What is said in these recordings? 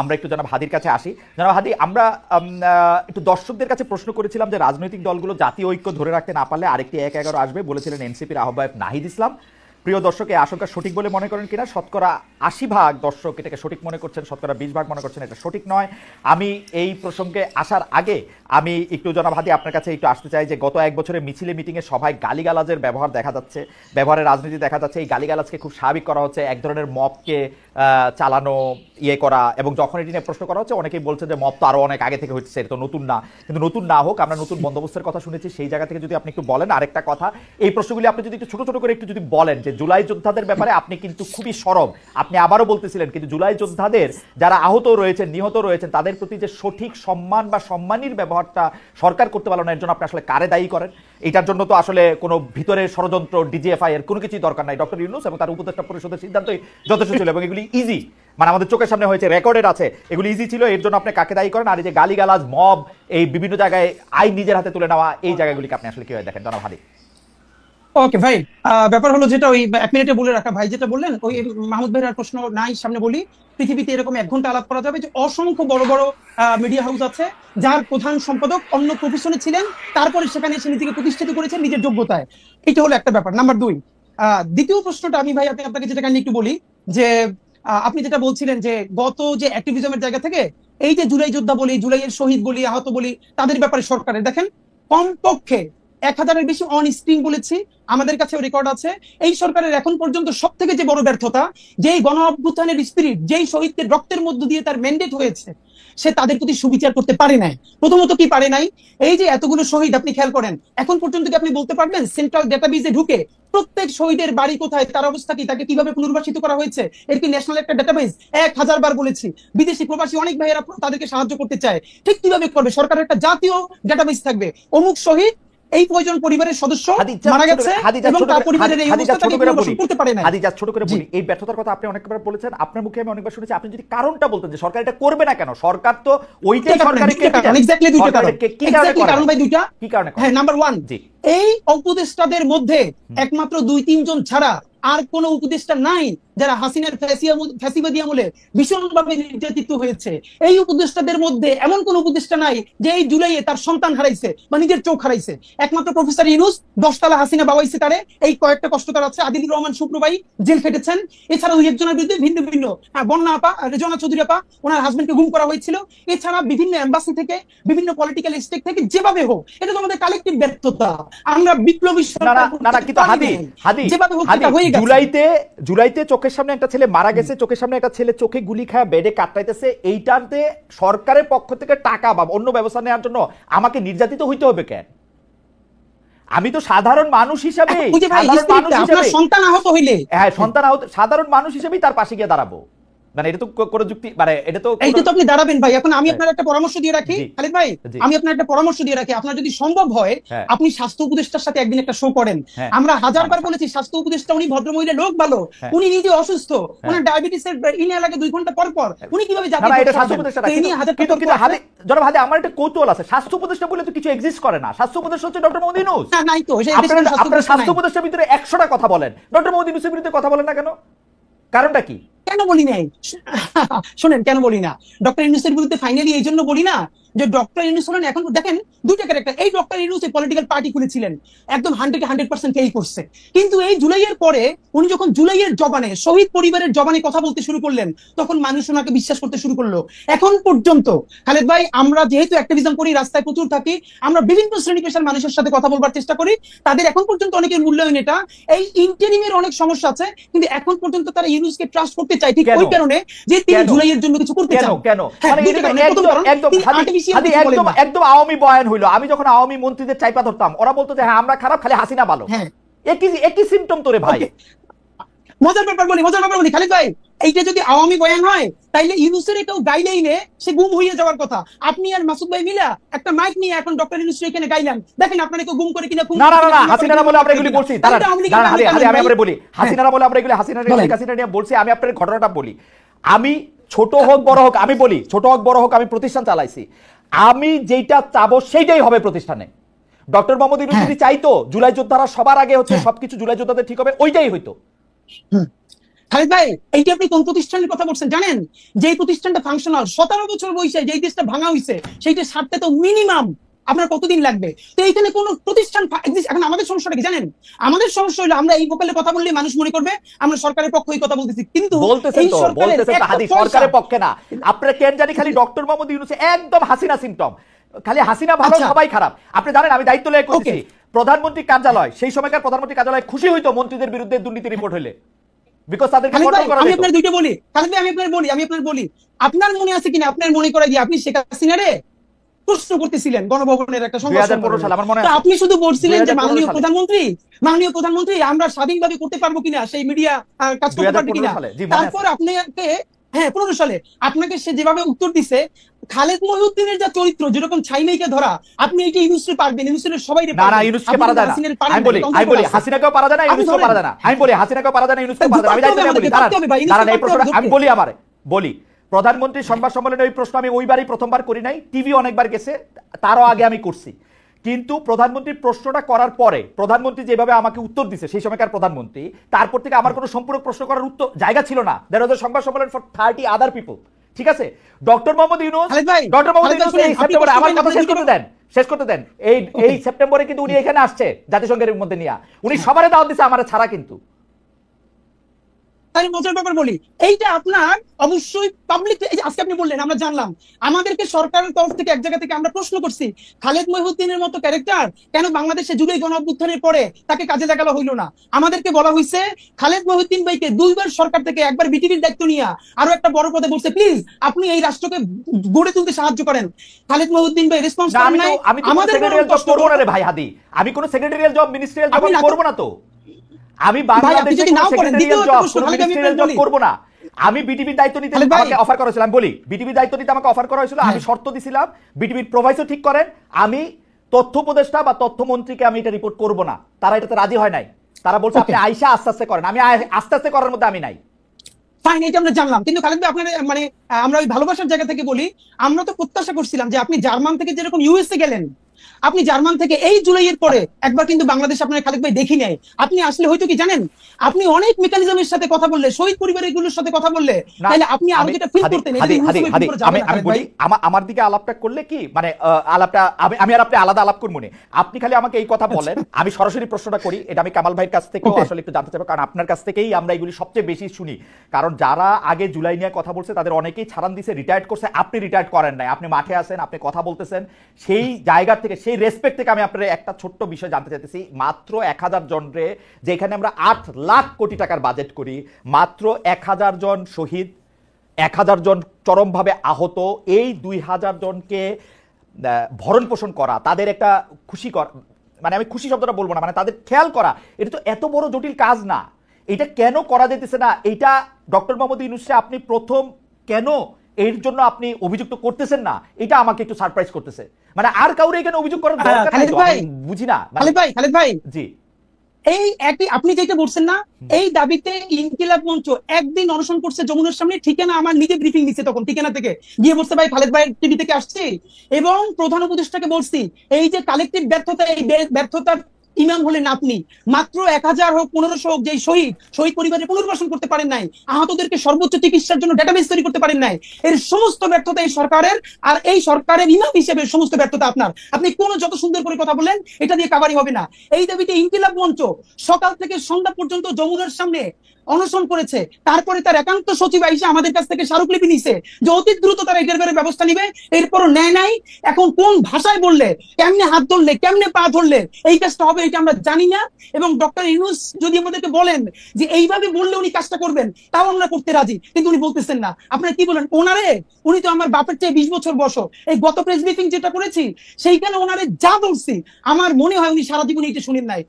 আমরা একটু জনাব হাদির কাছে আসি। জনাব হাদি, আমরা একটু দর্শকদের কাছে প্রশ্ন করেছিলাম যে রাজনৈতিক দলগুলো জাতীয় ঐক্য ধরে রাখতে না পারলে আরেকটি ১-১১ আসবে, বলেছিলেন এনসিপির আহ্বায়ক নাহিদ ইসলাম। প্রিয় দর্শক, এই আশঙ্কা সঠিক বলে মনে করেন কিনা? শতকরা ৮০% দর্শক এটাকে সঠিক মনে করছেন, শতকরা ২০% মনে করছেন এটা সঠিক নয়। আমি এই প্রসঙ্গে আসার আগে আমি একটু জনাব হাদি আপনার কাছে একটু আসতে চাই যে গত ১ বছরে মিছিলে মিটিংয়ে সভায় গালিগালাজের ব্যবহার দেখা যাচ্ছে, ব্যবহারের রাজনীতি দেখা যাচ্ছে। এই গালিগালাজকে খুব স্বাভাবিক করা হচ্ছে, এক ধরনের মবকে চালানো, ইয়ে করা, এবং যখন এটি নিয়ে প্রশ্ন করা হচ্ছে অনেকেই বলছে যে মব তো আরো অনেক আগে থেকে হচ্ছে, এটা তো নতুন না। কিন্তু নতুন না হোক, আমরা নতুন বন্দোবস্তের কথা শুনেছি, সেই জায়গা থেকে যদি আপনি একটু বলেন। আরেকটা কথা, এই প্রশ্নগুলি আপনি যদি একটু ছোট ছোট করে একটু যদি বলেন যে জুলাই যোদ্ধাদের ব্যাপারে আপনি কিন্তু খুবই সরব, আপনি আবারও বলতেছিলেন, কিন্তু জুলাই যোদ্ধাদের যারা আহত রয়েছেন, নিহত রয়েছেন, তাদের প্রতি যে সঠিক সম্মান বা সম্মানীর ব্যবহারটা সরকার করতে পারলো না, এর জন্য আপনি আসলে কারে দায়ী করেন? এটার জন্য তো আসলে কোনো ভিতরে ষড়যন্ত্র, ডিজিএফআই এর কোনো কিছুই দরকার নাই। ডক্টর ইউনূস এবং তার উপদেষ্টা পরিষদের সিদ্ধান্তই যথেষ্ট ছিল, এবং এগুলি ইজি, মানে আমাদের চোখের সামনে হয়েছে, রেকর্ডেড আছে, এগুলি ইজি ছিল। এর জন্য আপনি কাকে দায়ী করেন? আর এই যে গালিগালাজ, মব, এই বিভিন্ন জায়গায় আইন নিজের হাতে তুলে নেওয়া, এই জায়গাগুলিকে আপনি আসলে কিভাবে দেখেন জনাব হাদি? ওকে ভাই, ব্যাপার হলো যেটা ওই 1 মিনিটে বলে রাখা, ভাই যেটা বললেন ওই মাহমুদ ভাইয়ের প্রশ্ন নাই সামনে বলি। পৃথিবীতে এরকম 1 ঘন্টা আলাপ করা যাবে যে অসংখ্য বড় বড় মিডিয়া হাউস আছে যার প্রধান সম্পাদক অন্য প্রফেশনে ছিলেন, তারপরে সেখানে এসে নিজেকে প্রতিষ্ঠিত করেছেন নিজের যোগ্যতায়। এটা হলো একটা ব্যাপার। নাম্বার 2, দ্বিতীয় প্রশ্নটা আমি ভাই আপনাকে যেটা কাইন্ডলি একটু বলি যে আপনি যেটা বলছিলেন যে গত যে অ্যাক্টিভিজমের জায়গা থেকে এই যে জুলাই যোদ্ধা বলি, জুলাইয়ের শহীদ বলি, আহত বলি, তাদের ব্যাপারে সরকারের দেখেন কমপক্ষে 1000-এর বেশি অন স্ক্রিন বলেছি, আমাদের কাছে রেকর্ড আছে। এই সরকারের এখন পর্যন্ত সব থেকে যে বড় ব্যর্থতা, যেই গণ অভ্যুত্থানের স্পিরিট, যেই শহীদদের রক্তের মধ্য দিয়ে তার ম্যান্ডেট হয়েছে, সে তাদের প্রতি সুবিচার করতে পারে নাই। প্রথমত কি পারে নাই, এই যে এতগুলো শহীদ আপনি খেয়াল করেন, এখন পর্যন্ত কি আপনি বলতে পারবেন সেন্ট্রাল ডেটাবেজে ঢুকে প্রত্যেক শহীদের বাড়ি কোথায়, তার অবস্থা কি, তাকে কিভাবে পুনর্বাসিত করা হয়েছে, এর কি ন্যাশনাল একটা ডেটাবেজ? 1000 বার বলেছি, বিদেশি প্রবাসী অনেক ভাইয়েরা তাদেরকে সাহায্য করতে চায়, ঠিক কিভাবে করবে? সরকারের একটা জাতীয় ডেটাবেজ থাকবে, অমুক শহীদ এই কয়জন পরিবারের সদস্য মারা গেছে এবং তার পরিবারের এই অবস্থা তাকে পুনর্বাসন করতে পারে না। হাদি, ছোট করে বলি, এই ব্যর্থতার কথা আপনি অনেকবার বলেছেন, আপনার মুখে আমি অনেকবার শুনেছি। আপনি যদি কারণটা বলতেন যে সরকার এটা করবে না কেন, সরকার তো ওইটাই সরকারের এক্স্যাক্টলি দুইটা কারণ। কারণ ভাই দুইটা। কি কারণে? হ্যাঁ, নাম্বার 1, এই উপদেষ্টাদের মধ্যে একমাত্র 2-3 জন ছাড়া আর কোন উপদেষ্টা নাই যারা হাসিনার ফ্যাসিবাদী আমলে ভীষণভাবে নির্যাতিত হয়েছে। এই উপদেষ্টাদের মধ্যে এমন কোন উপদেষ্টা নাই যে এই জুলাইয়ে তার সন্তান হারাইছে বা নিজের চোখ হারাইছে। একমাত্র প্রফেসর ইউনূস, 10 তলা হাসিনা বাবাইছে তারে, এই কয়েকটা কষ্টকর আছে। আদিলুর রহমান শুক্র ভাই জেল খেটেছেন। এছাড়া 2-1 জনের বিরুদ্ধে ভিন্ন ভিন্ন, বন্যা আপা, রেজনা চৌধুরী আপা, ওনার হাজবেন্ডকে গুম করা হয়েছিল। এছাড়া বিভিন্ন এম্বাসি থেকে, বিভিন্ন পলিটিক্যাল স্টেক থেকে, যেভাবে হোক, এটা তো আমাদের কালেক্টিভ ব্যর্থতা। আমরা বিপ্লবী জুলাইতে চোখের সামনে একটা ছেলে মারা গেছে, চোখের সামনে একটা ছেলে চোখে গুলি খায় বেডে কাটাইতেছে, এইটাতে সরকারের পক্ষ থেকে টাকা বা অন্য ব্যবস্থা নেওয়ার জন্য আমাকে নির্যাতিত হইতে হবে কেন? আমি তো সাধারণ মানুষ হিসেবে, সন্তান আহত হইলে, হ্যাঁ সন্তান আহত, সাধারণ মানুষ হিসেবেই তার পাশে গিয়ে দাঁড়াবো। মানে এটা তো কোনো যুক্তি, মানে এটা তো এইটা তো আপনি দাঁড়াবেন ভাই। এখন আমি আপনার একটা পরামর্শ দিয়ে রাখি খালিদ ভাই, আমি আপনার একটা পরামর্শ দিয়ে রাখি, আপনার যদি সম্ভব হয় আপনি স্বাস্থ্য উপদেষ্টার সাথে একদিন একটা শো করেন। আমরা 1000 বার বলেছি স্বাস্থ্য উপদেষ্টা উনি ভদ্রমহিলা, লোক ভালো, উনি নিজে অসুস্থ, ওনার ডায়াবেটিসের ইনহেল লাগে 2 ঘন্টা পর পর, উনি কিভাবে যাবেন? না, এটা স্বাস্থ্য উপদেষ্টা না, জনাব হাদি, আমার একটা কৌতূহল আছে, স্বাস্থ্য উপদেষ্টা বলে তো কিছু এক্সিস্ট করে না। স্বাস্থ্য উপদেষ্টা হচ্ছে ডক্টর মোহাম্মদ ইউনূস। না, নাই তো। আপনারা স্বাস্থ্য উপদেষ্টার ভিতরে 100টা কথা বলেন, ডক্টর মোহাম্মদ ইউনূসের বিরুদ্ধে কথা বলেন না কেন? কারণটা কি? কেন বলি নাই শোনেন, কেন বলি না? ডক্টর ইউনূসের বিরুদ্ধে ফাইনালি এই জন্য বলি না যে ডক্টর ইউনূস হলেন, এখন দেখেন 2টা ক্যারেক্টার। এই ডক্টর ইউনূস এই পলিটিক্যাল পার্টি খুলেছিলেন, একদম 100% এই করছে। কিন্তু এই জুলাইয়ের পরে উনি যখন জুলাইয়ের জবানে, শহীদ পরিবারের জবানে কথা বলতে শুরু করলেন, তখন মানুষ ওনাকে বিশ্বাস করতে শুরু করলো। এখন পর্যন্ত খালেদ ভাই, আমরা যেহেতু অ্যাক্টিভিজম করি, রাস্তায় প্রচুর থাকি, আমরা বিভিন্ন শ্রেণী পেশার মানুষের সাথে কথা বলবার চেষ্টা করি, তাদের এখন পর্যন্ত অনেকের মূল্যায়ন এটা। এই ইন্টারিমের অনেক সমস্যা আছে, কিন্তু এখন পর্যন্ত তারা ইউনূসকে ট্রাস্ট করতে চায়, ঠিক ওই কারণে যে তিনি জুলাইয়ের জন্য কিছু করতে চান। কেন? একদম আওয়ামী বয়ান হইলো। আমি যখন আওয়ামী মন্ত্রীদের চাইপা ধরতাম, ওরা বলতো যে হ্যাঁ আমরা খারাপ, খালি হাসিনা ভালো। একই সিম্পটম তোরে ভাই। মজার ব্যাপার বলি খালিদ ভাই, এইটা যদি আওয়ামী বয়ান হয় তাইলে ইউনূসের এটাও গাইলেইনে সে গুম হয়ে যাওয়ার কথা। আপনি আর মাসুদ ভাই মিলা একটা মাইক নিয়ে এখন ডক্টর ইউনূস এখানে গাইলেন, দেখেন আপনারা কেউ গুম করে কিনা। না, হাসিনা বলে আমরা এগুলি বলছি, আমি আপনারে বলি, হাসিনা বলে আমরা এগুলি, হাসিনা নিয়ে বলছি। আমি আপনার ঘটনাটা বলি। আমি ছোট হোক বড় হোক, আমি বলি ছোট হোক বড় হোক, আমি প্রতিষ্ঠান চালাইছি। আমি যেটা চাবো সেইটাই হবে প্রতিষ্ঠানে। ডক্টর মোহাম্মদ ইউনূস যদি চাইতো জুলাই যোদ্ধারা সবার আগে হচ্ছে সবকিছু জুলাই যোদ্ধাদের ঠিক হবে, ওইটাই হইতো। খালেদ ভাই, এইটা আপনি কোন প্রতিষ্ঠানের কথা বলছেন জানেন? যে প্রতিষ্ঠানটা ফাংশনাল 17 বছর বয়সে যে দেশটা ভাঙা হয়েছে, সেইটা সারতে তো মিনিমাম আপনার কতদিন লাগবে? তো এইখানে কোন প্রতিষ্ঠান এখন আমাদের সমস্যাটা কি জানেন? আমাদের সমস্যা হলো আমরা এই ভোকালে কথা বললে মানুষ মনে করবে আমরা সরকারের পক্ষে কথা বলতেছি, কিন্তু এই বলতেছেন তো হাদি সরকারের পক্ষে না। আপনারা কেন জানি খালি ডক্টর মোহাম্মদ ইউনূস একদম হাসিনা সিম্পটম, খালি হাসিনা ভালো সবাই খারাপ। আপনি জানেন আমি দায়িত্ব লয়ে করতেছি প্রধানমন্ত্রী কার্যালয়, সেই সময়কার প্রধানমন্ত্রী কার্যালয় খুশি হইতো মন্ত্রীদের বিরুদ্ধে দুর্নীতি রিপোর্ট হইলে, বিকজ তাদেরকে কন্ট্রোল করা যেত। আমি আপনার দুইটা বলি খালেদ ভাই, আমি আপনার বলি, আপনার মনে আছে কিনা, আপনার মনে করে দিয়ে আপনি শেখ হাসিনারে প্রশ্ন করতেছিলেন গণভবনের একটা সংবাদ, আপনি শুধু বলছিলেন যে মাননীয় প্রধানমন্ত্রী আমরা স্বাধীনভাবে করতে পারবো কিনা, সেই মিডিয়া কাজ করতে পারবে কিনা। তারপর আপনাকে 15 সালে আপনাকে সে যেভাবে উত্তর দিছে, খালেদ মহিউদ্দিনের যা চরিত্র যেরকম ছাইমেইকে ধরা, আপনি এইটা ইউনুসকে পারবেন, ইউনুসের সবাই না ইউনুসকে পারা যায় না। আমি বলি হাসিনাকেও পারা যায় না, ইউনুসকেও পারা যায় না। আমি বলি হাসিনাকেও পারা যায় না, ইউনুসকেও পারা যায় না। আমি দায়িত্ব নিয়ে বলি, দাঁড়ান এই প্রশ্ন আমি বলি, বলি প্রধানমন্ত্রী সংবাদ সম্মেলনে ওই প্রশ্ন আমি ওইবারই প্রথমবার করি নাই, টিভি অনেকবার গেছে, তারও আগে আমি করছি। কিন্তু প্রধানমন্ত্রীর প্রশ্নটা করার পরে প্রধানমন্ত্রী যেভাবে আমাকে উত্তর দিছে, সেই সময়কার প্রধানমন্ত্রী, তারপর থেকে আমার কোনো সম্পূরক প্রশ্ন করার উত্তর জায়গা ছিল না। দেয়ার ওয়াজ আ সংবাদ সম্মেলন ফর 30 আদার পিপল। ঠিক আছে, ডক্টর মোহাম্মদ ইউনূস এই সেপ্টেম্বরে আমার কথা শেষ করতে দেন, এই সেপ্টেম্বরে কিন্তু উনি এখানে আসছে জাতিসংঘের মধ্যে নিয়ে, উনি সবারে দাওয়াত দিছে আমার ছাড়া। কিন্তু তাই মজার ব্যাপার বলি, এইটা আপনার অবশ্যই পাবলিক, আজকে আপনি বললেন আমরা জানলাম, আমাদেরকে সরকারের তরফ থেকে এক জায়গা থেকে আমরা প্রশ্ন করছি খালেদ মহিউদ্দিনের মতো ক্যারেক্টার কেন বাংলাদেশে জুলাই গণ অভ্যুত্থানের পরে তাকে কাজে লাগানো হইলো না। আমাদেরকে বলা হয়েছে খালেদ মহিউদ্দিন ভাইকে 2 বার সরকার থেকে, একবার বিটিভির দায়িত্ব নিয়ে আরো একটা বড় পদে বলছে, প্লিজ আপনি এই রাষ্ট্রকে গড়ে তুলতে সাহায্য করেন। খালেদ মহিউদ্দিন ভাই রেসপন্স করেন নাই। আমাদের সেক্রেটারিয়াল জব করব না রে ভাই হাদি, আমি কোন সেক্রেটারিয়াল জব মিনিস্ট্রিয়াল জব করব না। তো আমি বাংলাদেশে সেক্রেটারিয়াল জব কোনো মিনিস্ট্রিয়াল জব করব না। আমি বিটিভির দায়িত্ব নিতে আমাকে অফার করা হয়েছিল, আমি বলি বিটিভির দায়িত্ব নিতে আমাকে অফার করা হয়েছিল, আমি শর্ত দিছিলাম বিটিভির প্রোভাইসও ঠিক করেন, আমি তথ্য উপদেষ্টা বা তথ্যমন্ত্রীকে আমি এটা রিপোর্ট করব না। তারা এটাতে রাজি হয় নাই, তারা বলছে আপনি আইসা আস্তে আস্তে করেন। আমি আস্তে আস্তে করার মধ্যে আমি নাই। ফাইন, এটা আমরা জানলাম, কিন্তু খালেদ ভাই আপনার মানে আমরা ওই ভালোবাসার জায়গা থেকে বলি, আমরা তো প্রত্যাশা করছিলাম যে আপনি জার্মান থেকে যেরকম ইউএসএ গেলেন, আপনি জার্মান থেকে এই জুলাইয়ের পরে একবার কিন্তু বাংলাদেশ আপনার খালেদ ভাই দেখি নাই। আপনি আসলে হয়তো কি জানেন, আপনি অনেক মেকানিজমের সাথে কথা বললে, শহীদ পরিবারগুলোর সাথে কথা বললে, তাহলে আপনি আরো যেটা ফিল করতেন। আমি বলি আমার দিকে আলাপটা করলে কি মানে আলাপটা আমি আর আপনি আলাদা আলাপ করবো না। আপনি খালি আমাকে এই কথা বলেন, আমি সরাসরি প্রশ্নটা করি। এটা আমি কামাল ভাইয়ের কাছ থেকেও আসলে একটু জানতে চাইবো, কারণ আপনার কাছ থেকেই আমরা এগুলি সবচেয়ে বেশি শুনি। কারণ যারা আগে জুলাই নিয়ে কথা বলছে তাদের অনেকেই ছাড়ান দিছে, রিটায়ার্ড করছে। আপনি রিটায়ার্ড করেন নাই, আপনি মাঠে আছেন, আপনি কথা বলতেছেন। সেই জায়গা থেকে, সেই রেসপেক্ট থেকে আমি আপনার একটা ছোট্ট বিষয় জানতে চাইতেছি। মাত্র 1000 জন রে, যেখানে আমরা 8 লাখ কোটি টাকার বাজেট করি, মাত্র 1000 জন শহীদ, 1000 জন চরমভাবে আহত, এই 2000 জনকে ভরণ পোষণ করা, তাদের একটা খুশি করা, মানে আমি খুশি শব্দটা বলবো না, মানে তাদের খেয়াল করা, এটা তো এত বড় জটিল কাজ না। এটা কেন করা যেতেছে না? এইটা ডক্টর মোহাম্মদ ইউনূসকে আপনি প্রথম কেন এর জন্য আপনি অভিযুক্ত করতেছেন না, এটা আমাকে একটু সারপ্রাইজ করতেছে। মানে আর কাউরে এখানে অভিযোগ করার দরকার নাই, বুঝি না। খালেদ ভাই জি, এই একই আপনি যেটা বলছেন না, এই দাবিতে ইনকিলাব মঞ্চ একদিন অনশন করছে যমুনার সামনে। ঠিকানা আমার নিজে ব্রিফিং দিচ্ছে, তখন ঠিকানা থেকে গিয়ে বলছে ভাই খালেদ ভাই টিভি থেকে আসছে, এবং প্রধান উপদেষ্টাকে বলছি এই যে কালেকটিভ ব্যর্থতা, এই ব্যর্থতার ইমাম হলেন আপনি। মাত্র 1000 হোক 1500 হোক, যে শহীদ পরিবারের পুনর্বাসন করতে পারেন নাই, আহতদেরকে সর্বোচ্চ চিকিৎসার জন্য ডেটাবেস তৈরি করতে পারেন নাই, এর সমস্ত ব্যর্থতা এই সরকারের। আর এই সরকারের ইমাম হিসেবে সমস্ত ব্যর্থতা আপনার। আপনি কোন যত সুন্দর করে কথা বলেন, এটা দিয়ে কাভারই হবে না। এই দাবিতে ইনকিলাব মঞ্চ সকাল থেকে সন্ধ্যা পর্যন্ত যমুনার সামনে অনশন করেছে। তারপরে তার একান্ত সচিব আইসা আমাদের কাছ থেকে স্মারকলিপি নিছে যে অতি দ্রুত তারা এটার ব্যাপারে ব্যবস্থা নিবে, এরপরও নেয় নাই। এখন কোন ভাষায় বললে, কেমনে হাত ধরলে, কেমনে পা ধরলে এই কাজটা হবে, এটা আমরা জানি না। এবং ডক্টর ইউনূস যদি আমাদেরকে বলেন যে এইভাবে বললে উনি কাজটা করবেন, তাও আমরা করতে রাজি, কিন্তু উনি বলতেছেন না। আপনারা কি বলেন ওনারে? উনি তো আমার বাপের চেয়ে 20 বছর বয়স। এই গত প্রেস ব্রিফিং যেটা করেছি, সেইখানে ওনারে যা বলছি, আমার মনে হয় উনি সারা জীবন এটা শুনেন নাই।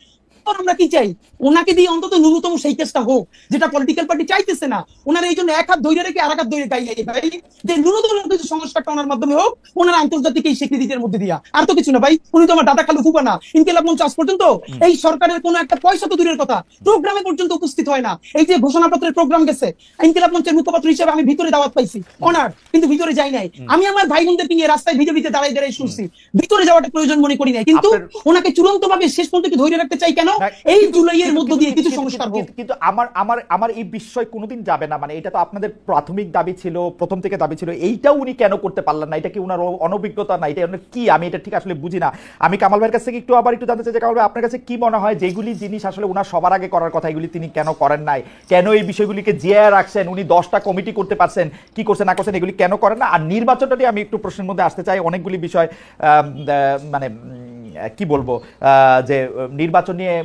আমরা কি চাই, ওনাকে দিয়ে অন্তত ন্যূনতম সেই কেসটা হোক যেটা পলিটিক্যাল পার্টি চাইতেছে না। ওনার এই জন্য এক হাত ধরে রেখে আর এক হাত ধরে গাইলে ভাই, যে ন্যূনতম কিছু সংস্কারটা ওনার মাধ্যমে হোক, ওনার আন্তর্জাতিক এই স্বীকৃতির মধ্যে দিয়া, আর তো কিছু না ভাই। উনি তো আমার দাদা খালু ফুফা না। ইনকিলাব মঞ্চ আজ পর্যন্ত এই সরকারের কোনো একটা পয়সা তো দূরের কথা, প্রোগ্রামে পর্যন্ত উপস্থিত হয় না। এই যে ঘোষণাপত্রের প্রোগ্রাম গেছে, ইনকিলাব মঞ্চের মুখপাত্র হিসেবে আমি ভিতরে দাওয়াত পাইছি, অনার, কিন্তু ভিতরে যাই নাই। আমি আমার ভাই বোনদেরকে নিয়ে রাস্তায় ভিজে দাঁড়াই শুনছি, ভিতরে যাওয়াটা প্রয়োজন মনে করি নাই। কিন্তু ওনাকে চূড়ান্ত ভাবে শেষ পর্যন্ত ধরে রাখতে চাই কেন? এই জুলাইয়ের মধ্য দিয়ে কিছু সংস্কার হোক। কিন্তু আমার আমার আমার এই বিষয় কোনোদিন যাবে না, মানে এটা তো আপনাদের প্রাথমিক দাবি ছিল, প্রথম থেকে দাবি ছিল, এইটাও উনি কেন করতে পারলেন না? এটা কি উনার অনভিজ্ঞতা না, এটা কি? আমি এটা ঠিক আসলে বুঝি না। আমি কামাল ভাইয়ের কাছ থেকে একটু জানতে চাই যে কামাল ভাই, আপনার কাছে কি মনে হয় যেগুলি জিনিস আসলে উনার সবার আগে করার কথা, এগুলি তিনি কেন করেন নাই? কেন এই বিষয়গুলিকে জিয়ায় রাখছেন? উনি 10টা কমিটি করতে পারছেন, কি করছেন না করছেন এগুলি কেন করেন না? আর নির্বাচনটা নিয়ে আমি একটু প্রশ্নের মধ্যে আসতে চাই। অনেকগুলি বিষয় মানে কি বলবো, যে নির্বাচন নিয়ে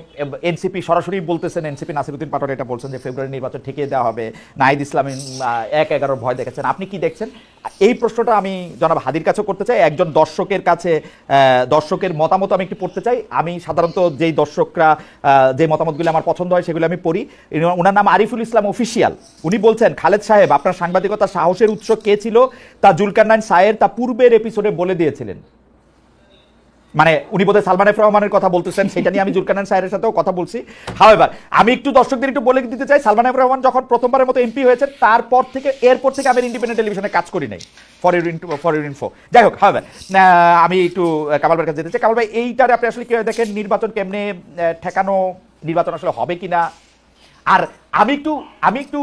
এনসিপি সরাসরি বলতেছেন, এনসিপি নাসিরউদ্দিন পাটোয়ারি এটা বলছেন যে ফেব্রুয়ারি নির্বাচন ঠেকিয়ে দেওয়া হবে, নাহিদ ইসলাম 1-11 ভয় দেখাচ্ছেন। আপনি কি দেখছেন? এই প্রশ্নটা আমি জনাব হাদির কাছেও করতে চাই, একজন দর্শকের কাছে দর্শকের মতামত আমি একটু পড়তে চাই। আমি সাধারণত যেই দর্শকরা যে মতামতগুলো আমার পছন্দ হয় সেগুলো আমি পড়ি। ওনার নাম আরিফুল ইসলাম অফিসিয়াল। উনি বলছেন, খালেদ সাহেব, আপনার সাংবাদিকতার সাহসের উৎস কে ছিল তা জুলকারনাইন সায়ের তা পূর্বের এপিসোডে বলে দিয়েছিলেন। মানে উনি বোধহয় সালমান এফ রহমানের কথা বলতেছেন, সেটা নিয়ে আমি জুলকারনাইন সাহেবের সাথেও কথা বলছি। হাওয়েভার আমি একটু দর্শকদের একটু বলে দিতে চাই, সালমান এফ রহমান যখন প্রথমবারের মতো এমপি হয়েছে এরপর থেকে আমি ইন্ডিপেন্ডেন্ট টেলিভিশনে কাজ করি নাই, ফর ইউর ইনফো। যাই হোক, হাওয়েভার আমি একটু কামাল ভাইয়ের কাছে যেতে চাই। কামাল ভাই, এইটারে আপনি আসলে কিভাবে দেখেন? নির্বাচন কেমনে ঠেকানো, নির্বাচন আসলে হবে কিনা? আর আমি একটু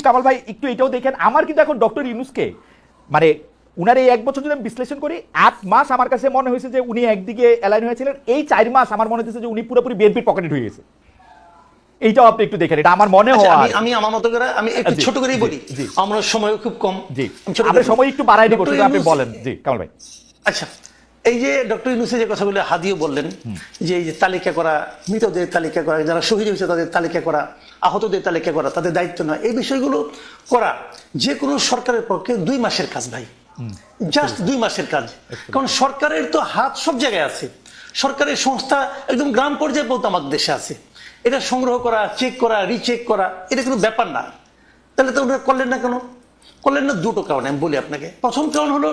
কামাল ভাই একটু এটাও দেখেন, আমার কিন্তু এখন ডক্টর ইউনূসকে মানে উনার এই 1 বছর যদি আমি বিশ্লেষণ করি, 8 মাস আমার কাছে মনে হয়েছে যে উনি একদিকে অ্যালাইন হয়েছিলেন, এই 4 মাস আমার মনে হচ্ছে যে উনি পুরোপুরি বিএনপির পকেটে ঢুকে গেছে। এইটাও আপনি একটু দেখেন, এটা আমার মনে হয়। আমি আমার মতো করে আমি একটু ছোট করেই বলি, আমার সময় খুব কম। জি, আমরা সময় একটু বাড়াই দিব, আপনি বলেন। জি কামাল ভাই। আচ্ছা, এই যে ডক্টর ইউনূসের যে কথাগুলো হাদিও বললেন, যে এই যে তালিকা করা, মৃতদের তালিকা করা, যারা শহীদ হয়েছে তাদের তালিকা করা, আহতদের তালিকা করা, তাদের দায়িত্ব নয়, এই বিষয়গুলো করা যে কোনো সরকারের পক্ষে 2 মাসের কাজ ভাই, জাস্ট 2 মাসের কাজ। কারণ সরকারের তো হাত সব জায়গায় আছে, সরকারের সংস্থা একদম গ্রাম পর্যায়ে পর্যন্ত আমাদের দেশে আছে। এটা সংগ্রহ করা, চেক করা, রিচেক করা, এটা কোনো ব্যাপার না। তাহলে তো ওনারা করলেন না কেন? করলেন না দুটো কারণে আমি বলি আপনাকে। প্রথম কারণ হলো,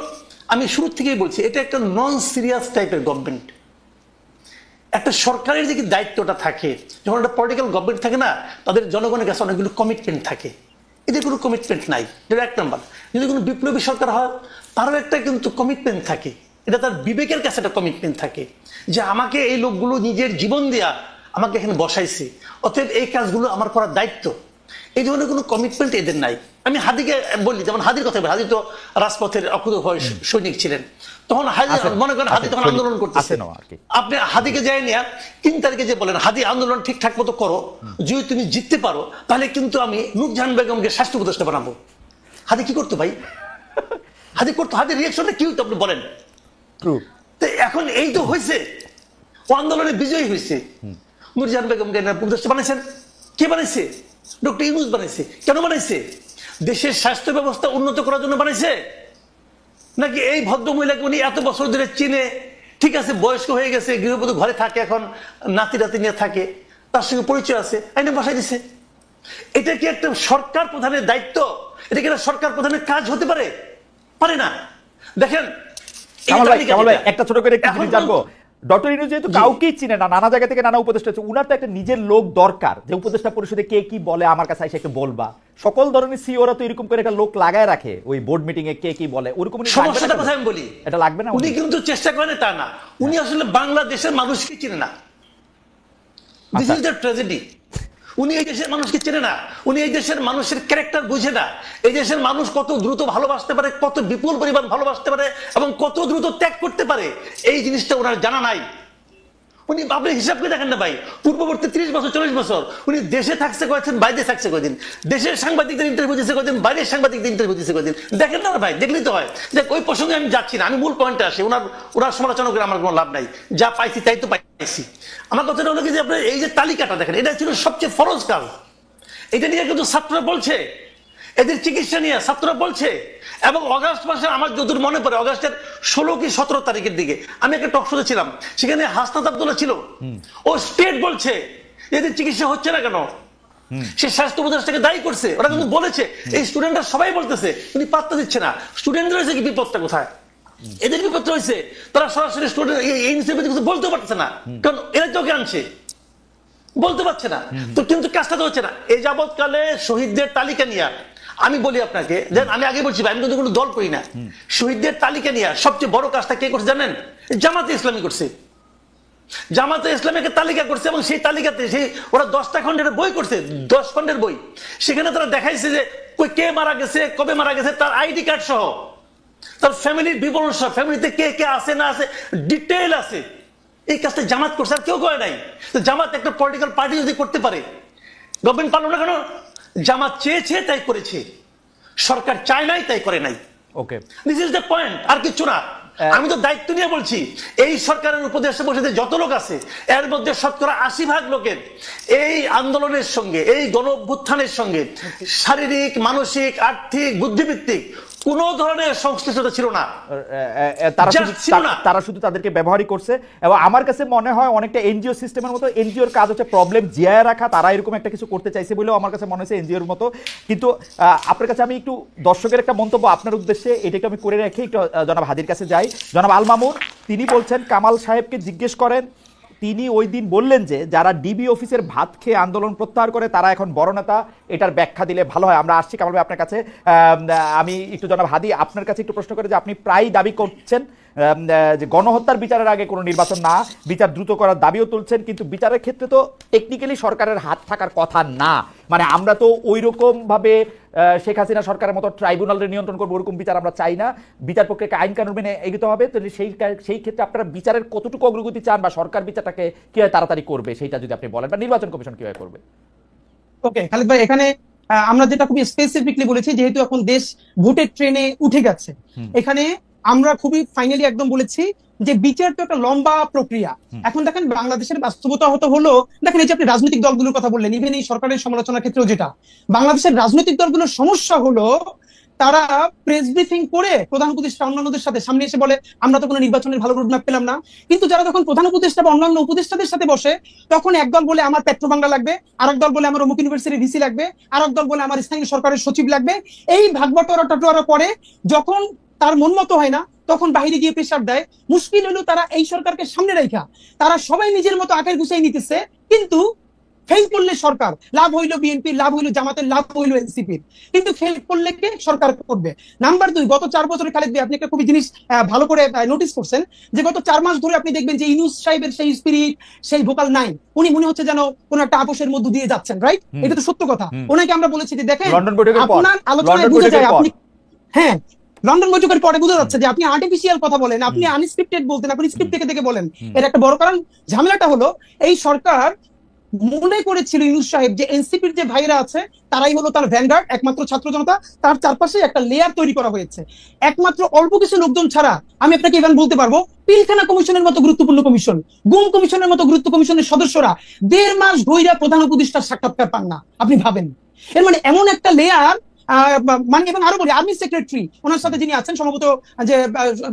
আমি শুরু থেকেই বলছি, এটা একটা নন সিরিয়াস টাইপের গভর্নমেন্ট। একটা সরকারের যে দায়িত্বটা থাকে, যখন একটা পলিটিক্যাল গভর্নমেন্ট থাকে না, তাদের জনগণের কাছে অনেকগুলো কমিটমেন্ট থাকে, এদের কোনো কমিটমেন্ট নাই। এটা 1 নম্বর। যদি কোনো বিপ্লবী সরকার হয়, তারও একটা কিন্তু কমিটমেন্ট থাকে, এটা তার বিবেকের কাছে একটা কমিটমেন্ট থাকে, যে আমাকে এই লোকগুলো নিজের জীবন দেয়া আমাকে এখানে বসাইছে, অতএব এই কাজগুলো আমার করার দায়িত্ব। এই ধরনের কোনো কমিটমেন্ট এদের নাই। আমি হাদিকে বলি, যেমন হাদির কথা বলি, হাদি তো রাজপথের অকুতোভয় সৈনিক ছিলেন, তখন মনে করেন হাদি তখন আন্দোলন করতেছে, আপনি হাদিকে যাই নিয়ে 3 তারিখে যে বলেন, হাদি আন্দোলন ঠিকঠাক মতো করো, যদি তুমি জিততে পারো তাহলে কিন্তু আমি নূরজাহান বেগমকে স্বাস্থ্য উপদেষ্টা বানাবো। হাদি কি করতো ভাই? হাদি করতো, হাদির রিয়াকশনটা কি হতো আপনি বলেন? এখন এই তো হয়েছে, ও আন্দোলনে বিজয়ী হয়েছে, নূরজাহান বেগমকে উপদেষ্টা বানাইছেন। কে বানাইছে? ডক্টর ইউনূস বানাইছে। কেন বানাইছে? দেশের স্বাস্থ্য ব্যবস্থা উন্নত করার জন্য বানাইছে, নাকি এই ভদ্রমহিলাকে উনি এত বছর ধরে চিনে, ঠিক আছে বয়স্ক হয়ে গেছে, গৃহবধূ ঘরে থাকে, এখন নাতি নাতি নিয়ে থাকে, তার সঙ্গে পরিচয় আছে, আইনে বসাই দিছে? এটা কি একটা সরকার প্রধানের দায়িত্ব? এটা কি একটা সরকার প্রধানের কাজ হতে পারে? পারে না। দেখেন, একটা ছোট করে একটু জানবো, ডক্টর ইউনূস যেহেতু কাউকেই চিনে না, নানা জায়গা থেকে নানা উপদেষ্টা আছে, উনার তো একটা নিজের লোক দরকার, যে উপদেষ্টা পরিষদে কে কি বলে আমার কাছে এসে একটু বলবা। সকল ধরনের সিওরা তো এরকম করে একটা লোক লাগায় রাখে ওই বোর্ড মিটিং এ, কে কি বলে, ওরকম সমস্যাটা কথা আমি বলি, এটা লাগবে না। উনি কিন্তু চেষ্টা করেন তা না, উনি আসলে বাংলাদেশের মানুষকে চিনে না। This is the tragedy. উনি এই দেশের মানুষকে চেনে না, উনি এই দেশের মানুষের ক্যারেক্টার বুঝে না। এই দেশের মানুষ কত দ্রুত ভালোবাসতে পারে, কত বিপুল পরিমাণ ভালোবাসতে পারে, এবং কত দ্রুত ত্যাগ করতে পারে, এই জিনিসটা ওনার জানা নাই। উনি আপনি হিসাব করে দেখেন না ভাই, পূর্ববর্তী 30 বছর 40 বছর উনি দেশে থাকছে কয়েছেন, বাইরে থাকছে কয়েকদিন, দেশের সাংবাদিকদের ইন্টারভিউ দিচ্ছে কয়েকদিন, বাইরের সাংবাদিকদের ইন্টারভিউ দিচ্ছে কয়েকদিন। দেখেন না ভাই, দেখলেই তো হয়। দেখ, ওই প্রসঙ্গে আমি যাচ্ছি না, আমি মূল পয়েন্টে আসি। ওনার সমালোচনা করে আমার কোনো লাভ নাই, যা পাইছি তাই তো পাইছি। আমার কথাটা হলো কি, যে আপনার এই যে তালিকাটা দেখেন, এটা ছিল সবচেয়ে ফরজ কাজ। এটা নিয়ে কিন্তু ছাত্ররা বলছে, এদের চিকিৎসা নিয়ে ছাত্ররা বলছে। এবং অগাস্ট মাসে আমার যতদূর মনে পড়ে, অগাস্টের 16 কি 17 তারিখের দিকে আমি একটা টক শোতে ছিলাম, সেখানে হাসনাত আব্দুল্লাহ ছিল। ও স্টেট বলছে এদের চিকিৎসা হচ্ছে না কেন, সে স্বাস্থ্য উপদেষ্টাকে দায়ী করছে। ওরা কিন্তু বলেছে, এই স্টুডেন্টরা সবাই বলতেছে, উনি পাত্তা দিচ্ছে না। স্টুডেন্টদের হয়েছে কি বিপদটা কোথায়? এদের বিপদ হয়েছে, তারা সরাসরি স্টুডেন্ট এই কিছু বলতে পারছে না, কারণ এরা তোকে আনছে, বলতে পারছে না। তো কিন্তু কাজটা তো হচ্ছে না। এই যাবৎকালে শহীদদের তালিকা নিয়ে আমি বলি আপনাকে, আমি আগে বলছি আমি কিন্তু কোনো দল করি না, শহীদদের তালিকা নিয়ে সবচেয়ে বড় কাজটা কে করছে জানেন? জামাতে ইসলামী করছে। জামাতে ইসলামীকে তালিকা করছে এবং সেই তালিকাতে সেই ওরা 10টা খণ্ডের বই করছে, 10 খণ্ডের বই। সেখানে তারা দেখাইছে যে কে মারা গেছে, কবে মারা গেছে, তার আইডি কার্ড সহ, তার ফ্যামিলির বিবরণ সহ, ফ্যামিলিতে কে কে আছে না আছে ডিটেইল আছে। এই কাজটা জামাত করছে, আর কেউ করে নাই। তো জামাত একটা পলিটিক্যাল পার্টি যদি করতে পারে, গভর্নমেন্ট পারলো না কেন? জামাত চেয়েছে তাই করেছে, সরকার চায় নাই তাই করে নাই। ওকে, দিস ইজ দ্য পয়েন্ট, আর কিছু না। আমি তো দায়িত্ব নিয়ে বলছি, এই সরকারের উপদেষ্টা পরিষদে যত লোক আছে এর মধ্যে 80% লোকের এই আন্দোলনের সঙ্গে, এই গণ অভ্যুত্থানের সঙ্গে শারীরিক, মানসিক, আর্থিক, বুদ্ধিভিত্তিক কোন ধরনের সংশ্লিষ্টতা ছিল না। তারা শুধু তাদেরকে ব্যবহারই করছে। এবং আমার কাছে মনে হয় অনেকটা এনজিও সিস্টেমের মতো, এনজিওর কাজ হচ্ছে প্রবলেম জিয়ায় রাখা, তারা এরকম একটা কিছু করতে চাইছে বলেও আমার কাছে মনে হচ্ছে এনজিওর মতো। কিন্তু আপনার কাছে আমি একটু দর্শকের একটা মন্তব্য আপনার উদ্দেশ্যে, এটাকে আমি করে রেখে একটু জনাব হাদির কাছে যাই। জনাব আল মামুন তিনি বলছেন কামাল সাহেবকে জিজ্ঞেস করেন, তিনি ওই দিন বললেন যে যারা ডিবি অফিসের ভাত খেয়ে আন্দোলন প্রত্যাহার করে তারা এখন বড় নেতা, এটার ব্যাখ্যা দিলে ভালো হয়। আমরা আসছি কামাল ভাই আপনার কাছে। আমি একটু জনাব হাদি আপনার কাছে একটু প্রশ্ন করে, যে আপনি প্রায় দাবি করছেন যে গণহত্যার বিচারের আগে কোনো নির্বাচন না, বিচার দ্রুত করার দাবিও তুলছেন, কিন্তু বিচারের ক্ষেত্রে তো টেকনিক্যালি সরকারের হাত থাকার কথা না। মানে আমরা তো ওই রকম ভাবে শেখ হাসিনা সরকারের মতো ট্রাইব্যুনালের নিয়ন্ত্রণ করবো ওরকম বিচার আমরা চাই না। বিচার প্রক্রিয়াকে আইন কানুন মেনে এগোতে হবে। তো সেই ক্ষেত্রে আপনারা বিচারের কতটুকু অগ্রগতি চান, বা সরকার বিচারটাকে কিভাবে তাড়াতাড়ি করবে সেটা যদি আপনি বলেন, বা নির্বাচন কমিশন কিভাবে করবে? ওকে খালিদ ভাই, এখানে আমরা যেটা খুবই স্পেসিফিকলি বলেছি, যেহেতু এখন দেশ ভোটের ট্রেনে উঠে গেছে, এখানে আমরা খুবই ফাইনালি একদম বলেছি যে বিচার তো একটা লম্বা প্রক্রিয়া। এখন দেখেন বাংলাদেশের বাস্তবতা হলো, দেখেন এই যে আপনি রাজনৈতিক দলগুলোর কথা বললেন, ইভেন এই সরকারের সমালোচনার ক্ষেত্রেও যেটা, বাংলাদেশের রাজনৈতিক দলগুলোর সমস্যা হলো তারা প্রেস ব্রিফিং করে প্রধান উপদেষ্টা অন্যান্যদের সাথে সামনে এসে বলে আমরা তো কোনো নির্বাচনের ভালো রোডম্যাপ পেলাম না। কিন্তু যারা যখন প্রধান উপদেষ্টা বা অন্যান্য উপদেষ্টাদের সাথে বসে, তখন একদল বলে আমার পেট্রো বাংলা লাগবে, আরেক দল বলে আমার অমুক ইউনিভার্সিটির ভিসি লাগবে, আরেক দল বলে আমার স্থানীয় সরকারের সচিব লাগবে। এই ভাগবটোয়ারা পরে যখন তার মন মতো হয় না, তখন বাহিরে গিয়ে প্রেসার দেয়। মুশকিল হলো তারা এই সরকারকে সামনে রাখা, তারা সবাই নিজের মতো আকার গুছিয়ে নিতেছে, কিন্তু ফেল করলে সরকার, লাভ হইলো বিএনপি, লাভ হইলো জামাতের, লাভ হইলো এনসিপির, কিন্তু ফেল করলে কে? সরকার করবে। নাম্বার 2, গত 4 বছরে খালেদ ভাই আপনি একটা খুবই জিনিস ভালো করে নোটিস করছেন, যে গত 4 মাস ধরে আপনি দেখবেন যে ইউনূস সাহেবের সেই স্পিরিট, সেই ভোকাল নাই, উনি মনে হচ্ছে যেন কোন একটা আপোষের মধ্য দিয়ে যাচ্ছেন, রাইট? এটা তো সত্য কথা। ওনাকে আমরা বলেছি যে দেখেন আপনার আলোচনায় বোঝা যায় আপনি, হ্যাঁ লন্ডন বৈঠকের পরে বোঝা যাচ্ছে যে আপনি আর্টিফিশিয়াল কথা বলেন, আপনি আনস্ক্রিপ্টেড বলতেন, আপনি স্ক্রিপ্ট থেকে বলেন। এর একটা বড় কারণ ঝামেলাটা হলো এই সরকার মনে করেছিল ইউনূস সাহেব যে এনসিপির যে ভাইরা আছে তারাই হলো তার ভ্যানগার্ড, একমাত্র ছাত্র জনতা, তার চারপাশে একটা লেয়ার তৈরি করা হয়েছে। একমাত্র অল্প কিছু লোকজন ছাড়া আমি আপনাকে ইভেন বলতে পারবো, পিলখানা কমিশনের মতো গুরুত্বপূর্ণ কমিশন, গুম কমিশনের মতো গুরুত্ব কমিশনের সদস্যরা 1.5 মাস ধইরা প্রধান উপদেষ্টার সাক্ষাৎকার পান না। আপনি ভাবেন, এর মানে এমন একটা লেয়ার, মানে এবং আরো বলি আর্মি সেক্রেটারি ওনার সাথে যিনি আছেন সম্ভবত যে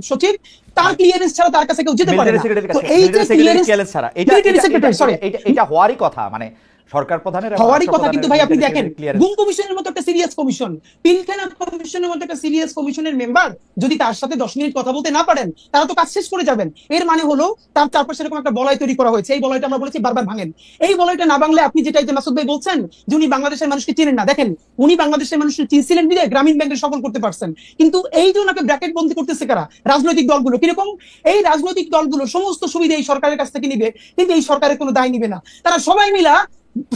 সচিব, তার ক্লিয়ারেন্স ছাড়া তার কাছে কেউ যেতে পারে না। তো এই যে ক্লিয়ারেন্স ছাড়া এটা হওয়ারই কথা, মানে সরকার প্রধানের হওয়ারই কথা। কিন্তু ভাই আপনি দেখেন গুম কমিশনের মতো একটা সিরিয়াস কমিশন, পিলখানা কমিশনের মতো একটা সিরিয়াস কমিশনের মেম্বার যদি তার সাথে 10 মিনিট কথা বলতে না পারেন, তারা তো কাজ শেষ করে যাবেন। এর মানে হলো তার চারপাশে এরকম একটা বলয় তৈরি করা হয়েছে। এই বলয়টা আমরা বলেছি বারবার ভাঙেন। এই বলয়টা না ভাঙলে আপনি যেটা মাসুদ ভাই বলছেন যে উনি বাংলাদেশের মানুষকে চিনেন না, দেখেন উনি বাংলাদেশের মানুষকে চিনছিলেন বিধায় গ্রামীণ ব্যাংকের সফল করতে পারছেন। কিন্তু এই যে ওনাকে ব্র্যাকেট বন্দি করতেছে কারা? রাজনৈতিক দলগুলো। কিরকম? এই রাজনৈতিক দলগুলো সমস্ত সুবিধা এই সরকারের কাছ থেকে নিবে, কিন্তু এই সরকারের কোনো দায় নিবে না। তারা সবাই মিলা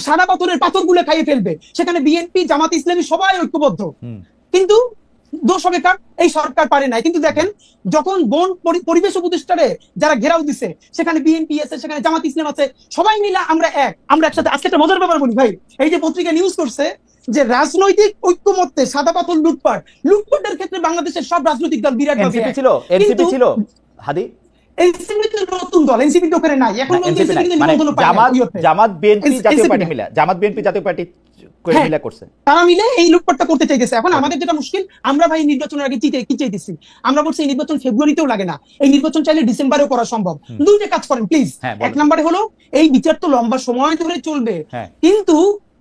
সাদা পাথরের পাথরগুলো খাইয়ে ফেলবে। সেখানে বিএনপি, জামাত ইসলামী সবাই ঐক্যবদ্ধ, কিন্তু দোষ হবে কার? এই সরকার পারে নাই। কিন্তু দেখেন যখন বন পরিবেশ উপদেষ্টারে যারা ঘেরাও দিছে, সেখানে বিএনপি আছে, সেখানে জামাত ইসলাম আছে, সবাই মিলা আমরা একসাথে। আজকে একটা মজার ব্যাপার বলি ভাই, এই যে পত্রিকা নিউজ করছে যে রাজনৈতিক ঐক্যমত্যে সাদা পাথর লুটপাটের ক্ষেত্রে বাংলাদেশের সব রাজনৈতিক দল বিরাট ভাবে এনসিপি ছিল হাদি, এনসিপি তো নতুন দল, এনসিপি তো করে নাই এখন, জামাত বিএনপি জাতীয় পার্টি মিলা, জামাত বিএনপি জাতীয় পার্টি মিলা করছে, তারা মিলে এই লুটপাটটা করতে চাইছে। এখন আমাদের যেটা মুশকিল, আমরা ভাই নির্বাচনের আগে কি চাইতেছি? আমরা বলছি এই নির্বাচন ফেব্রুয়ারিতেও লাগে না, এই নির্বাচন চাইলে ডিসেম্বরেও করা সম্ভব। দুইটা কাজ করেন প্লিজ। এক নম্বরে হলো এই বিচার তো লম্বা সময় ধরে চলবে, কিন্তু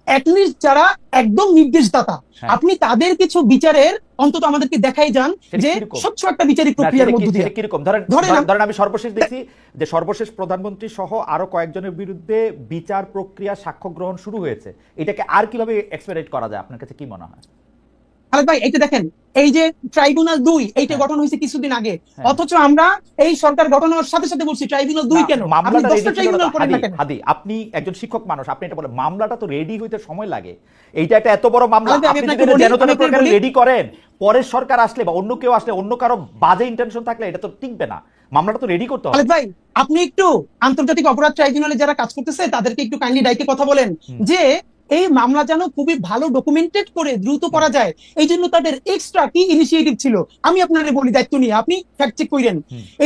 অ্যাটলিস্ট যারা একদম নির্দেশদাতা, আপনি তাদের কিছু বিচারের অন্তত আমাদেরকে দেখাই যান যে স্বচ্ছ একটা বিচারিক প্রক্রিয়ার মধ্যে দিয়ে। কিরকম ধরেন আমি সর্বশেষ দেখছি যে সর্বশেষ প্রধানমন্ত্রী সহ আরো কয়েকজনের বিরুদ্ধে বিচার প্রক্রিয়া, সাক্ষ্য গ্রহণ শুরু হয়েছে। এটাকে আর কিভাবে এক্সপেরিমেন্ট করা যায় আপনার কাছে কি মনে হয়? আরে ভাই এই যে দেখেন এই যে ট্রাইব্যুনাল 2 এইটা গঠন হয়েছে কিছুদিন আগে, অথচ আমরা এই সরকার গঠন হওয়ার সাথে সাথে বলছি ট্রাইব্যুনাল 2 কেন? আপনি 10টা ট্রাইব্যুনাল করেন না কেন? হাদি, আপনি একজন শিক্ষক মানুষ, আপনি এটা বলেন মামলাটা তো রেডি হইতে সময় লাগে। এইটা একটা এত বড় মামলা, আপনি যদি রেডি করেন, পরের সরকার আসলে বা অন্য কেউ আসলে, অন্য কারো বাজে ইন্টেনশন থাকলে এটা তো টিকবে না। মামলাটা তো রেডি করতে হবে। খালেদ ভাই, আপনি একটু আন্তর্জাতিক অপরাধ ট্রাইব্যুনালে যারা কাজ করতেছে তাদেরকে একটু কাইন্ডলি ডাইকে কথা বলেন যে এই মামলা যেন খুবই ভালো ডকুমেন্টেড করে দ্রুত করা যায়, এই জন্য তাদের এক্সট্রা কি ইনিশিয়েটিভ ছিল আমি আপনাদের বলি, দায়িত্ব নিয়ে আপনি ফ্যাক্ট চেক করেন।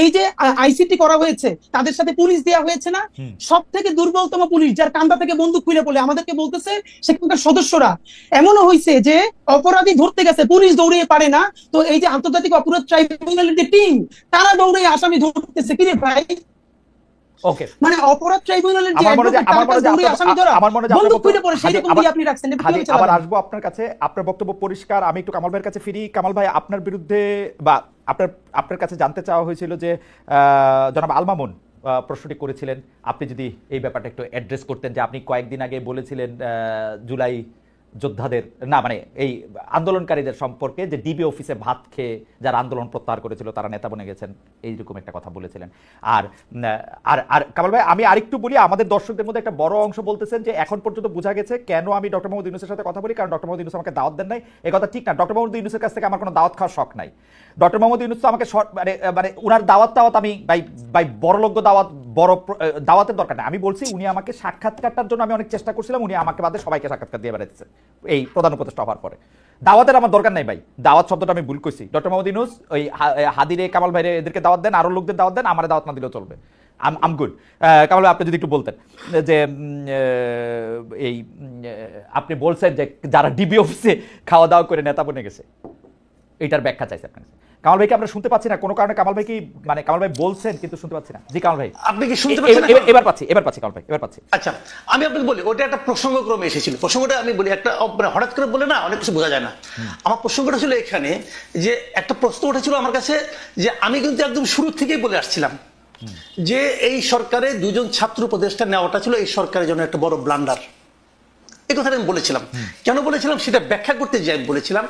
এই যে আইসিটি করা হয়েছে, তাদের সাথে পুলিশ দেওয়া হয়েছে না, সব থেকে দুর্বলতম পুলিশ, যার কান্দা থেকে বন্দুক খুলে বলে আমাদেরকে বলতেছে সেখানকার সদস্যরা। এমনও হয়েছে যে অপরাধী ধরতে গেছে, পুলিশ দৌড়িয়ে পারে না, তো এই যে আন্তর্জাতিক অপরাধ ট্রাইব্যুনালের যে টিম, তারা দৌড়ে আসামি ধরতেছে। কি রে ভাই, ওকে, মানে অপরাধ ট্রাইব্যুনালের যে আসামি ধরা বন্দুক খুলে পড়ে সেই রকম দিয়ে আপনি রাখছেন। আবার আসবো আপনার কাছে, আপনার বক্তব্য পরিষ্কার। আমি একটু কামাল ভাইয়ের কাছে ফিরি। কামাল ভাই, আপনার বিরুদ্ধে বা আপনার কাছে জানতে চাওয়া হয়েছিল যে জনাব আল মামুন প্রশ্নটি করেছিলেন, আপনি যদি এই ব্যাপারটা একটু অ্যাড্রেস করতেন, যে আপনি কয়েকদিন আগে বলেছিলেন জুলাই যোদ্ধাদের না, মানে এই আন্দোলনকারীদের সম্পর্কে, যে ডিবি অফিসে ভাত খেয়ে যারা আন্দোলন প্রত্যাহার করেছিল তারা নেতা বনে গেছেন, এইরকম একটা কথা বলেছিলেন। আর আর কামাল ভাই, আমি আরেকটু বলি, আমাদের দর্শকদের মধ্যে একটা বড় অংশ বলতেছেন যে এখন পর্যন্ত বোঝা গেছে কেন আমি ডক্টর মোহাম্মদ ইউনূসের সাথে কথা বলি, কারণ ডক্টর মোহাম্মদ ইউনূস আমাকে দাওয়াত দেন নাই। এই কথা ঠিক না। ডক্টর মোহাম্মদ ইউনূসের কাছ থেকে আমার কোনো দাওয়াত খাওয়ার শখ নাই। ডক্টর মোহাম্মদ ইউনূস তো আমাকে মানে উনার দাওয়াত আমি ভাই বড়লোক দাওয়াতের দরকার নেই। আমি বলছি উনি আমাকে সাক্ষাৎকারটার জন্য আমি অনেক চেষ্টা করছিলাম, উনি আমাকে বাদে সবাইকে সাক্ষাৎকার দিয়ে বেড়াচ্ছে এই প্রধান উপদেষ্টা হওয়ার পরে। দাওয়াতের আমার দরকার নাই ভাই, দাওয়াত শব্দটা আমি ভুল করছি। ডক্টর মোহাম্মদ ইউনূস ওই হাদিরে, কামাল ভাইরে, এদেরকে দাওয়াত দেন, আরো লোকদের দাওয়াত দেন, আমার দাওয়াত না দিলেও চলবে। আম গুড। কামাল ভাই, আপনি যদি একটু বলতেন যে এই আপনি বলছেন যে যারা ডিবি অফিসে খাওয়া দাওয়া করে নেতা বনে গেছে, এইটার ব্যাখ্যা চাইছে আপনার কাছে। কামাল ভাইকে আমরা শুনতে পাচ্ছি না কোনো কারণে। কামাল ভাই কি, মানে কামাল ভাই বলছেন কিন্তু শুনতে পাচ্ছি না। জি কামাল ভাই, আপনি কি শুনতে পাচ্ছেন? এবার পাচ্ছি কামাল ভাই, এবার পাচ্ছি। আচ্ছা, আমি আপনাকে বলি, ওটা একটা প্রসঙ্গক্রমে এসেছিল। প্রসঙ্গটা আমি বলি, একটা হঠাৎ করে বলে না অনেক কিছু বোঝা যায় না। আমার প্রসঙ্গটা ছিল এখানে যে একটা প্রশ্ন উঠেছিল আমার কাছে, যে আমি কিন্তু একদম শুরু থেকেই বলে আসছিলাম যে এই সরকারে দুজন ছাত্র উপদেষ্টা নেওয়াটা ছিল এই সরকারের জন্য একটা বড় ব্লান্ডার। এই কথাটা আমি বলেছিলাম। কেন বলেছিলাম সেটা ব্যাখ্যা করতে যাই বলেছিলাম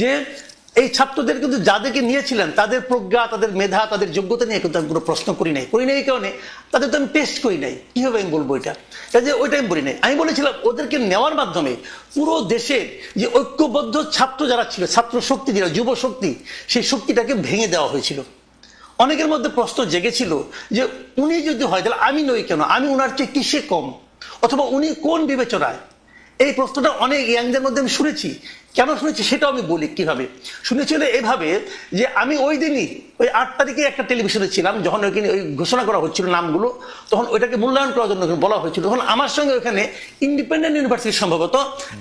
যে এই ছাত্রদের কিন্তু যাদেরকে নিয়েছিলেন তাদের প্রজ্ঞা, তাদের মেধা, তাদের যোগ্যতা নিয়ে কিন্তু আমি কোনো প্রশ্ন করি নাই এই কারণে তাদের তো আমি টেস্ট করি নাই। কিভাবে আমি বলবো এটা, কাজে ওইটা আমি বলি নাই। আমি বলেছিলাম ওদেরকে নেওয়ার মাধ্যমে পুরো দেশের যে ঐক্যবদ্ধ ছাত্র যারা ছিল, ছাত্র শক্তি যেটা যুব শক্তি, সেই শক্তিটাকে ভেঙে দেওয়া হয়েছিল। অনেকের মধ্যে প্রশ্ন জেগেছিল যে উনি যদি হয় তাহলে আমি নই কেন, আমি উনার চেয়ে কিসে কম, অথবা উনি কোন বিবেচনায়। এই প্রশ্নটা অনেক ইয়াংদের মধ্যে আমি শুনেছি। কেন শুনেছি সেটাও আমি বলি। কিভাবে শুনেছিল? এভাবে যে আমি ওই দিনই ওই 8 তারিখে একটা টেলিভিশনে ছিলাম, যখন ওইখানে ওই ঘোষণা করা হচ্ছিল নামগুলো, তখন ওইটাকে মূল্যায়ন করার জন্য বলা হয়েছিল। তখন আমার সঙ্গে ওখানে ইন্ডিপেন্ডেন্ট ইউনিভার্সিটি, সম্ভবত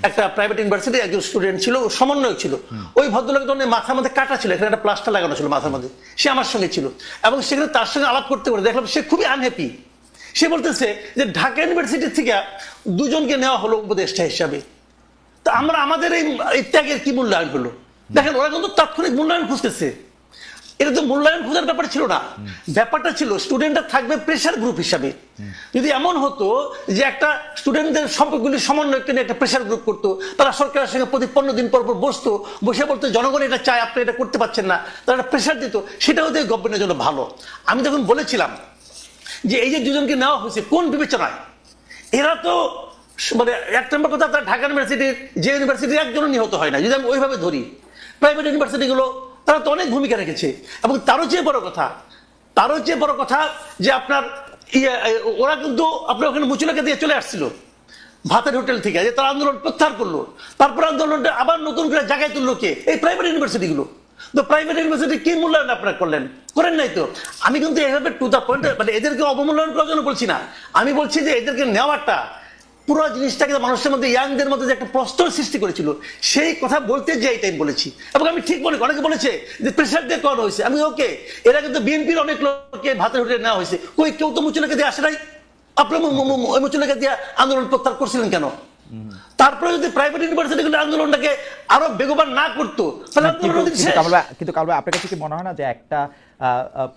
একটা প্রাইভেট ইউনিভার্সিটি, একজন স্টুডেন্ট ছিল, সমন্বয়ক ছিল। ওই ভদ্রলোকের জন্য মাথার মধ্যে কাটা ছিল, এখানে একটা প্লাস্টার লাগানো ছিল মাথার মধ্যে, সে আমার সঙ্গে ছিল। এবং সেখানে তার সঙ্গে আলাপ করতে করে দেখলাম সে খুবই আনহ্যাপি। সে বলতেছে যে ঢাকা ইউনিভার্সিটি থেকে দুজনকে নেওয়া হলো উপদেষ্টা হিসাবে, তা আমরা আমাদের এই ত্যাগের কি মূল্যায়ন হলো? দেখেন, ওরা কিন্তু তাৎক্ষণিক মূল্যায়ন খুঁজতেছে। এটা তো মূল্যায়ন খোঁজার ব্যাপার ছিল না। ব্যাপারটা ছিল স্টুডেন্টরা থাকবে প্রেশার গ্রুপ হিসাবে। যদি এমন হতো যে একটা স্টুডেন্টদের সম্পর্কগুলি সমন্বয়কে নিয়ে একটা প্রেশার গ্রুপ করতো, তারা সরকারের সঙ্গে প্রতি 15 দিন পর পর বসতো, বসে বলতো জনগণ এটা চায়, আপনি এটা করতে পারছেন না, তারা একটা প্রেশার দিত, সেটা হতে গভর্নমেন্টের জন্য ভালো। আমি তখন বলেছিলাম যে এই যে দুজনকে নেওয়া হয়েছে কোন বিবেচনায়, এরা তো মানে এক নম্বর কথা, তারা ঢাকা ইউনিভার্সিটির যে ইউনিভার্সিটির একজনও নিহত হয় না, যদি আমি ওইভাবে ধরি। প্রাইভেট ইউনিভার্সিটিগুলো তারা তো অনেক ভূমিকা রেখেছে। এবং তারও চেয়ে বড় কথা যে আপনার ওরা কিন্তু আপনার ওখানে মুচুলাকে দিয়ে চলে আসছিল ভাতের হোটেল থেকে, যে তারা আন্দোলন প্রত্যাহার করলো। তারপর আন্দোলনটা আবার নতুন করে জায়গায় তুললো কে? এই প্রাইভেট ইউনিভার্সিটিগুলো। তো প্রাইভেট ইউনিভার্সিটি কি মূল্যায়ন আপনারা করেন নাই তো। আমি কিন্তু এইভাবে টু দ্য পয়েন্ট, মানে এদেরকে অবমূল্যায়ন করার জন্য বলছি না। আমি বলছি যে এদেরকে নেওয়াটা পুরো জিনিসটাকে মানুষের মধ্যে, ইয়াংদের মধ্যে যে একটা প্রশ্ন সৃষ্টি করেছিল, সেই কথা বলতে যে এটাই বলেছি। এবং আমি ঠিক মনে, অনেকে বলেছে যে প্রেশার দিয়ে করানো হয়েছে। আমি ওকে, এরা কিন্তু বিএনপির অনেক লোককে ভাতের হোটেলে নেওয়া হয়েছে, কেউ তো মুচুলাকে দিয়ে আসে নাই। আপনার মুচুলাকে দিয়ে আন্দোলন প্রত্যাহার করছিলেন কেন? তারপরে যদি প্রাইভেট ইউনিভার্সিটিগুলো আন্দোলনটাকে আরো বেগবান না করতো তাহলে কিন্তু কামাল ভাই, আপনার কাছে কি মনে হয় না যে একটা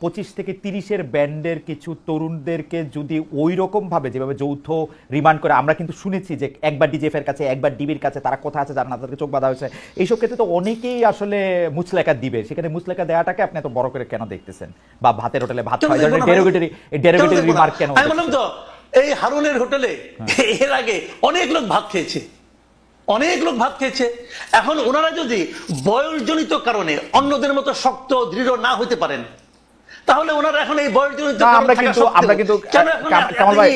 25 থেকে 30-এর ব্যান্ডের কিছু তরুণদেরকে যদি ওই রকম ভাবে যেভাবে যৌথ রিমান্ড করে, আমরা কিন্তু শুনেছি যে একবার ডিজিএফ এর কাছে, একবার ডিবির কাছে, তারা কোথায় আছে জানা, তাদেরকে চোখ বাঁধা হয়েছে, এইসব ক্ষেত্রে তো অনেকেই আসলে মুচলেকা দিবে, সেখানে মুচলেকা দেওয়াটাকে আপনি এত বড় করে কেন দেখতেছেন? বা ভাতের হোটেলে ভাত খাওয়া, ডেরোগেটরি রিমার্ক কেন? আমি বললাম তো এই হারুনের হোটেলে এর আগে অনেক লোক ভাত খেয়েছে, অনেক লোক ভাত খেয়েছে। এখন ওনারা যদি বয়সজনিত কারণে অন্যদের মতো শক্ত দৃঢ় না হতে পারেন, তাহলে ওনারা এখন এই বয়সজনিত আমরা কিন্তু কামাল ভাই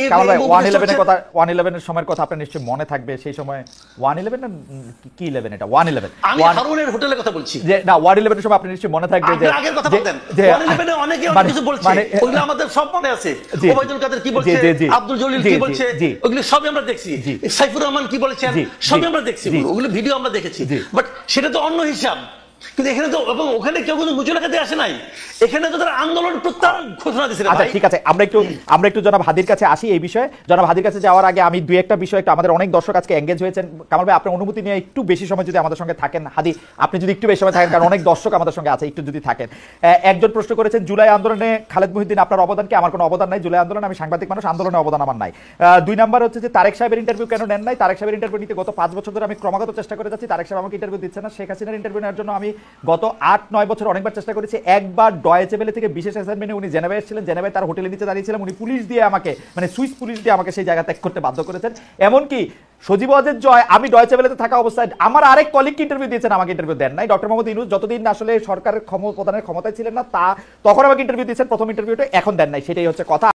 111 এর সময়ের কথা আপনার নিশ্চয়ই মনে থাকবে। সেই সময় 111 না কি 11, এটা 111, আমি হারুনের হোটেলের কথা বলছি যে না 111 এর সময় আপনি নিশ্চয়ই মনে থাকবে যে আগের কথা বলতেন 111 এ অনেকে অনেক কিছু বলছে, ওগুলো আমাদের সব মনে আছে। ওবায়দুল কাদের কি বলছে, আব্দুল জলিল কি বলছে, ওগুলো সবই আমরা দেখছি। সাইফুর রহমান কি বলেছেন সবই আমরা দেখছি, ওগুলো ভিডিও আমরা দেখেছি। বাট সেটা তো অন্য হিসাব। কিন্তু এখানে তো, এবং ওখানে কেউ কিন্তু মুচলেকা দিয়ে আসে নাই, এখানে তো তারা আন্দোলন প্রত্যাহার ঘোষণা দিয়েছে। আচ্ছা ঠিক আছে, আমরা একটু জনাব হাদির কাছে আসি এই বিষয়ে। জনাব হাদির কাছে যাওয়ার আগে আমি দুই একটা বিষয়, একটু আমাদের অনেক দর্শক আজকে এঙ্গেজ হয়েছেন। কামাল ভাই, আপনার অনুমতি নিয়ে একটু বেশি সময় যদি আমাদের সঙ্গে থাকেন। হাদি, আপনি যদি একটু বেশি সময় থাকেন, কারণ অনেক দর্শক আমাদের সঙ্গে আছে, একটু যদি থাকেন। একজন প্রশ্ন করেছেন জুলাই আন্দোলনে খালেদ মহিউদ্দিন আপনার অবদান কি? আমার কোনো অবদান নাই জুলাই আন্দোলনে, আমি সাংবাদিক মানুষ, আন্দোলনে অবদান আমার নাই। 2 নাম্বার হচ্ছে যে তারেক সাহেবের ইন্টারভিউ কেন নেন নাই? তারেক সাহেবের ইন্টারভিউ নিতে গত 5 বছর ধরে আমি ক্রমাগত চেষ্টা করে যাচ্ছি, তারেক সাহেব আমাকে ইন্টারভিউ দিচ্ছে না। শেখ হাসিনার ইন্টারভিউ নেওয়ার জন্য আমি গত 8-9 বছর অনেকবার চেষ্টা করেছি। একবার ডয়েচে ভেলে থেকে বিশেষ অ্যাসাইনমেন্টে উনি জেনেভায় এসেছিলেন, জেনেভায় তার হোটেলের নিচে দাঁড়িয়েছিলাম, উনি পুলিশ দিয়ে আমাকে, মানে সুইস পুলিশ দিয়ে আমাকে সেই জায়গা ত্যাগ করতে বাধ্য করেছেন। এমনকি সজীব ওয়াজেদ জয়, আমি ডয়েচে ভেলেতে থাকা অবস্থায় আমার আরেক কলিগকে ইন্টারভিউ দিয়েছেন, আমাকে ইন্টারভিউ দেন নাই। ডক্টর মোহাম্মদ ইউনূস যতদিন আসলে সরকারের প্রধানের ক্ষমতায় ছিলেন না, তখন আমাকে ইন্টারভিউ দিয়েছেন প্রথম ইন্টারভিউতে, এখন দেন নাই, সেটাই হচ্ছে কথা।